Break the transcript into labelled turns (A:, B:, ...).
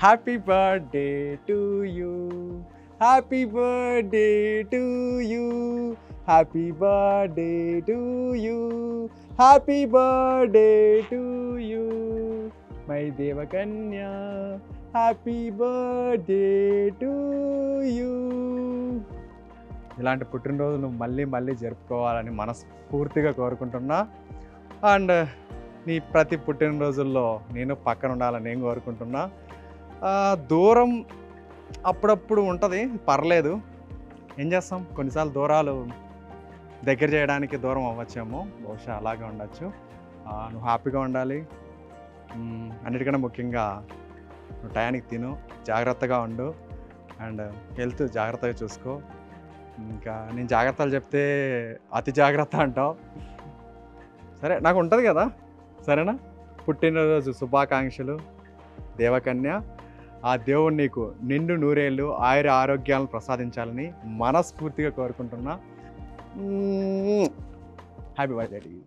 A: Happy birthday to you, happy birthday to you, happy birthday to you, happy birthday to you my దేవకన్యా, happy birthday to you. ఇలాంటి పుట్టినరోజులు మళ్ళీ మళ్ళీ జరుపుకోవాలని మనస్ఫూర్తిగా కోరుకుంటున్నా. అండ్ నీ ప్రతి పుట్టినరోజుల్లో నేను పక్కన ఉండాలని నేను కోరుకుంటున్నా. దూరం అప్పుడప్పుడు ఉంటుంది, పర్లేదు, ఏం చేస్తాం, కొన్నిసార్లు దూరాలు దగ్గర చేయడానికి దూరం అవ్వచ్చేమో, బహుశా అలాగే ఉండొచ్చు. నువ్వు హ్యాపీగా ఉండాలి. అన్నిటికన్నా ముఖ్యంగా నువ్వు టయానికి తిను, జాగ్రత్తగా ఉండు, అండ్ హెల్త్ జాగ్రత్తగా చూసుకో. ఇంకా నేను జాగ్రత్తలు చెప్తే అతి జాగ్రత్త అంటావు, సరే నాకు ఉంటుంది కదా, సరేనా? పుట్టినరోజు శుభాకాంక్షలు దేవకన్య. ఆ దేవుడు నీకు నిండు నూరేళ్ళు ఆయుర ఆరోగ్యాలను ప్రసాదించాలని మనస్ఫూర్తిగా కోరుకుంటున్నా. Happy birthday.